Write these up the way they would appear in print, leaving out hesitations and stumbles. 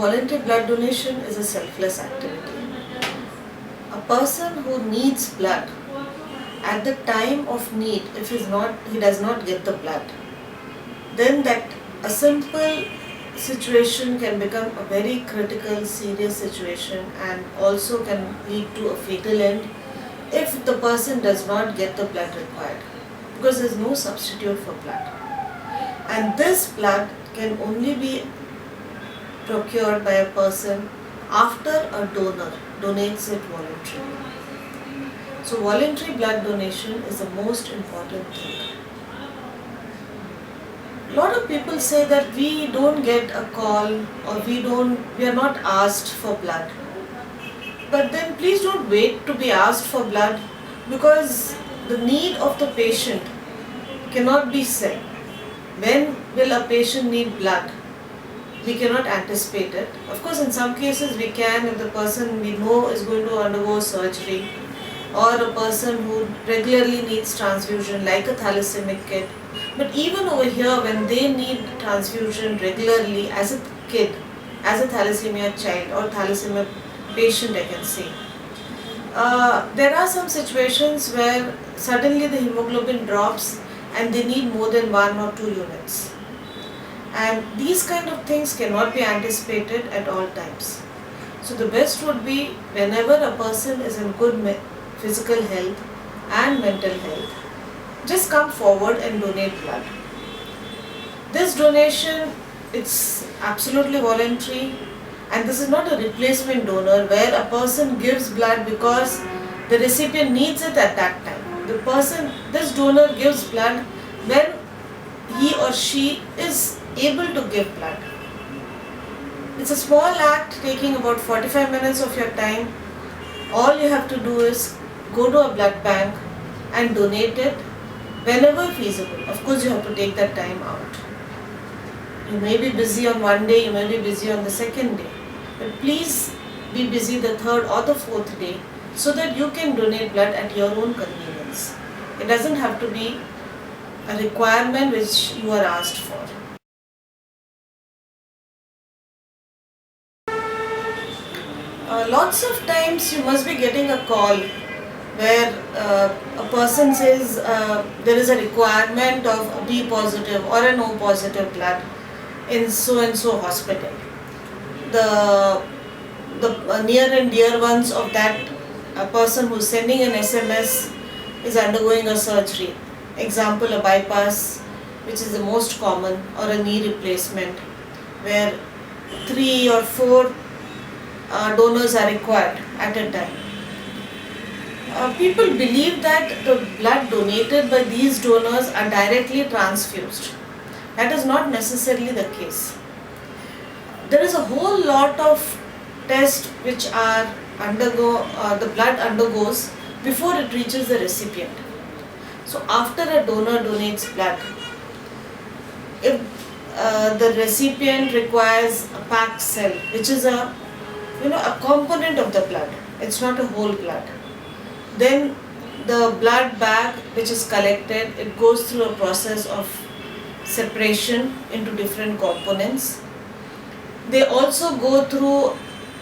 Voluntary blood donation is a selfless activity. A person who needs blood, at the time of need, if he does not get the blood, then that a simple situation can become a very critical, serious situation and also can lead to a fatal end if the person does not get the blood required, because there is no substitute for blood. And this blood can only be procured by a person after a donor donates it voluntarily. So voluntary blood donation is the most important thing. A lot of people say that we don't get a call or we are not asked for blood. But then please don't wait to be asked for blood, because the need of the patient cannot be said. When will a patient need blood? We cannot anticipate it. Of course, in some cases we can, if the person we know is going to undergo surgery, or a person who regularly needs transfusion like a thalassaemic kid. But even over here, when they need transfusion regularly as a kid, as a thalassemia child or thalassemia patient, I can say, there are some situations where suddenly the hemoglobin drops and they need more than 1 or 2 units. And these kind of things cannot be anticipated at all times. So the best would be, whenever a person is in good physical health and mental health, just come forward and donate blood. This donation, it's absolutely voluntary, and this is not a replacement donor where a person gives blood because the recipient needs it at that time. This donor gives blood when he or she is able to give blood. It's a small act taking about 45 minutes of your time. All you have to do is go to a blood bank and donate it whenever feasible. Of course, you have to take that time out. You may be busy on one day, you may be busy on the second day, but please be busy the third or the fourth day so that you can donate blood at your own convenience. It doesn't have to be a requirement which you are asked for. Lots of times you must be getting a call where a person says there is a requirement of a B positive or an O positive blood in so and so hospital. The near and dear ones of that person who is sending an SMS is undergoing a surgery. Example, a bypass, which is the most common, or a knee replacement, where 3 or 4 donors are required at a time. People believe that the blood donated by these donors are directly transfused. That is not necessarily the case. There is a whole lot of tests which the blood undergoes before it reaches the recipient. So after a donor donates blood, if the recipient requires a packed cell, which is a component of the blood, it's not a whole blood, then the blood bag which is collected, it goes through a process of separation into different components. They also go through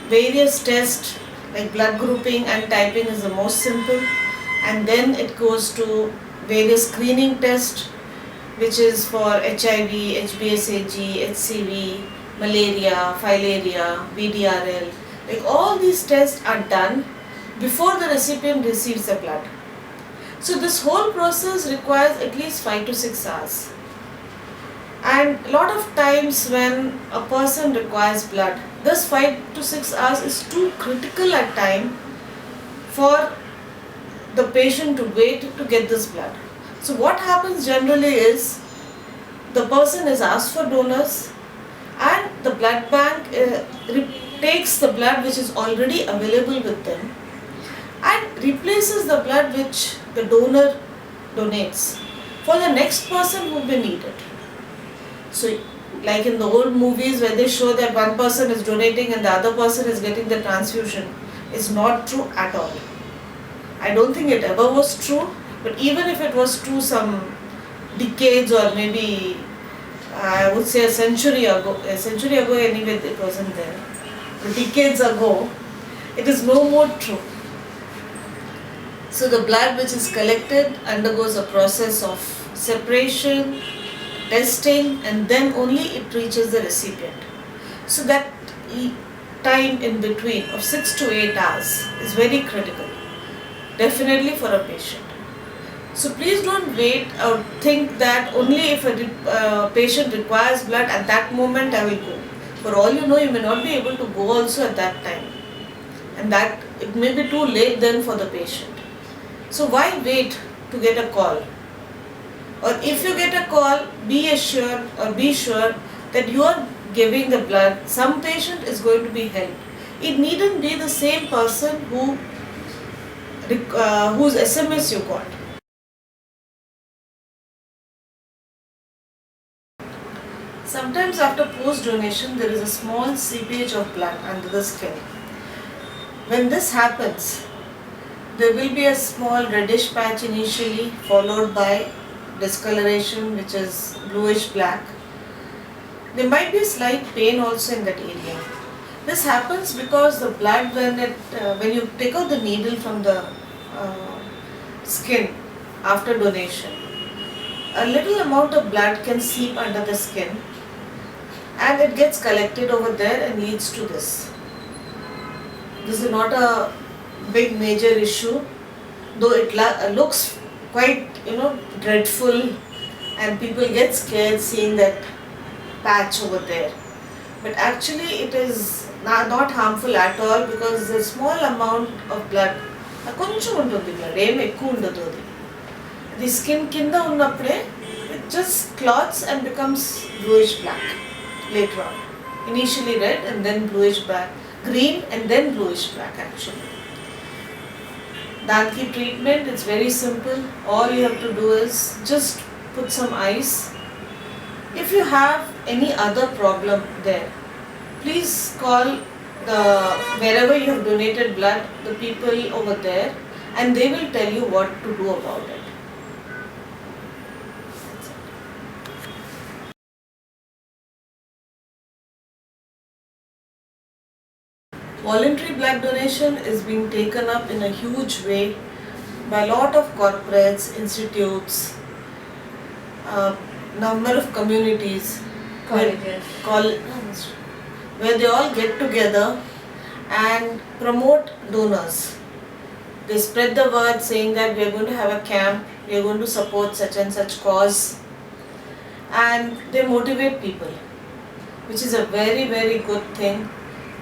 various tests like blood grouping and typing is the most simple, and then it goes to various screening tests, which is for HIV, HBsAg, HCV, malaria, filaria, VDRL. Like all these tests are done before the recipient receives the blood. So this whole process requires at least 5 to 6 hours. And a lot of times when a person requires blood, this 5 to 6 hours is too critical a time for the patient to wait to get this blood. So what happens generally is, the person is asked for donors and the blood bank takes the blood which is already available with them and replaces the blood which the donor donates for the next person who will need it. So like in the old movies where they show that one person is donating and the other person is getting the transfusion, is not true at all. I don't think it ever was true, but even if it was true some decades or maybe I would say a century ago anyway it wasn't there, decades ago, it is no more true. So the blood which is collected undergoes a process of separation, testing, and then only it reaches the recipient. So that time in between of 6 to 8 hours is very critical, definitely for a patient. So please don't wait or think that only if a patient requires blood at that moment I will go. For all you know, you may not be able to go also at that time, and that it may be too late then for the patient. So why wait to get a call? Or if you get a call, be assured or be sure that you are giving the blood, some patient is going to be helped. It needn't be the same person whose SMS you got. Sometimes after post-donation, there is a small seepage of blood under the skin. When this happens, there will be a small reddish patch initially, followed by discoloration, which is bluish black. There might be slight pain also in that area. This happens because the blood, when you take out the needle from the skin after donation, a little amount of blood can seep under the skin, and it gets collected over there and leads to this. This is not a big major issue, though it looks quite dreadful, and people get scared seeing that patch over there. But actually it is not harmful at all, because the small amount of blood, కొంచెం ఉంటుంది blood, ఏం ఎక్కువ ఉండదు అది. The skin కింద ఉన్నప్పుడే it just clots and becomes bluish black later on. Initially red and then bluish black, green and then bluish black actually. Danki treatment, it's very simple. All you have to do is just put some ice. If you have any other problem there, please call wherever you have donated blood, the people over there, and they will tell you what to do about it. Voluntary blood donation is being taken up in a huge way by a lot of corporates, institutes, number of communities, colleges, where they all get together and promote donors. They spread the word saying that we are going to have a camp, we are going to support such and such cause, and they motivate people, which is a very, very good thing.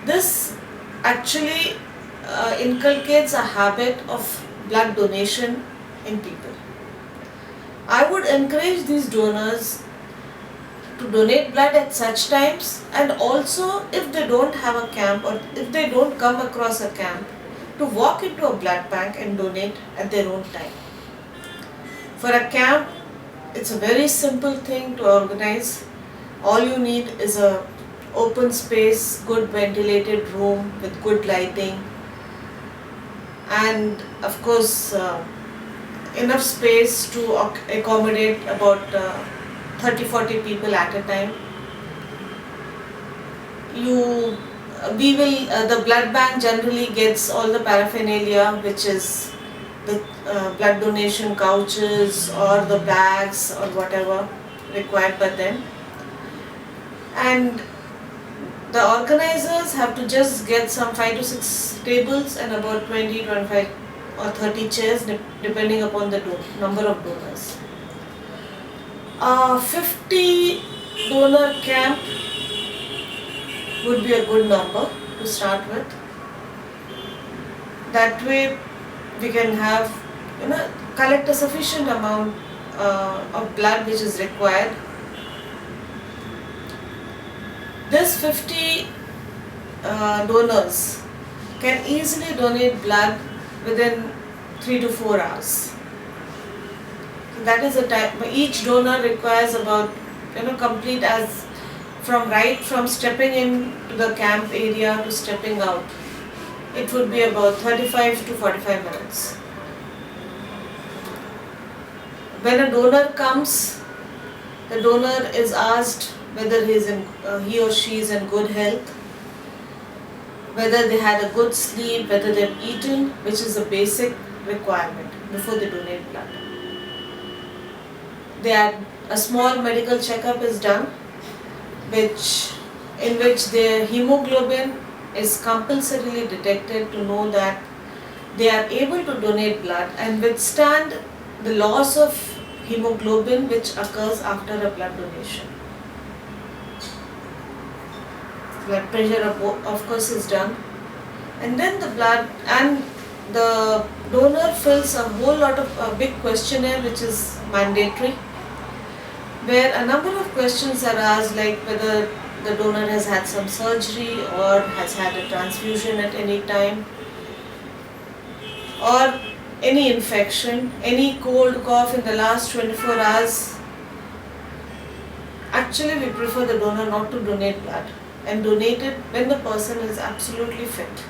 This actually inculcates a habit of blood donation in people. I would encourage these donors to donate blood at such times, and also if they don't have a camp or if they don't come across a camp, to walk into a blood bank and donate at their own time. For a camp, it's a very simple thing to organize. All you need is a open space, good ventilated room with good lighting, and of course enough space to accommodate about 30-40 people at a time. The blood bank generally gets all the paraphernalia, which is the blood donation couches or the bags or whatever required by them, and the organizers have to just get some 5 to 6 tables and about 20, 25 or 30 chairs depending upon the number of donors. 50 donor camp would be a good number to start with. That way we can have, collect a sufficient amount of blood which is required. This 50 donors can easily donate blood within 3 to 4 hours. That is the time. Each donor requires about, complete as from stepping in to the camp area to stepping out. It would be about 35 to 45 minutes. When a donor comes, The donor is asked whether he or she is in good health, whether they had a good sleep, whether they've eaten, which is a basic requirement before they donate blood. A small medical checkup is done, in which their hemoglobin is compulsorily detected to know that they are able to donate blood and withstand the loss of hemoglobin which occurs after a blood donation. Blood pressure of course is done, and then the donor fills a big questionnaire which is mandatory, where a number of questions are asked, like whether the donor has had some surgery or has had a transfusion at any time, or any infection, any cold, cough in the last 24 hours. Actually, we prefer the donor not to donate blood and donate it when the person is absolutely fit.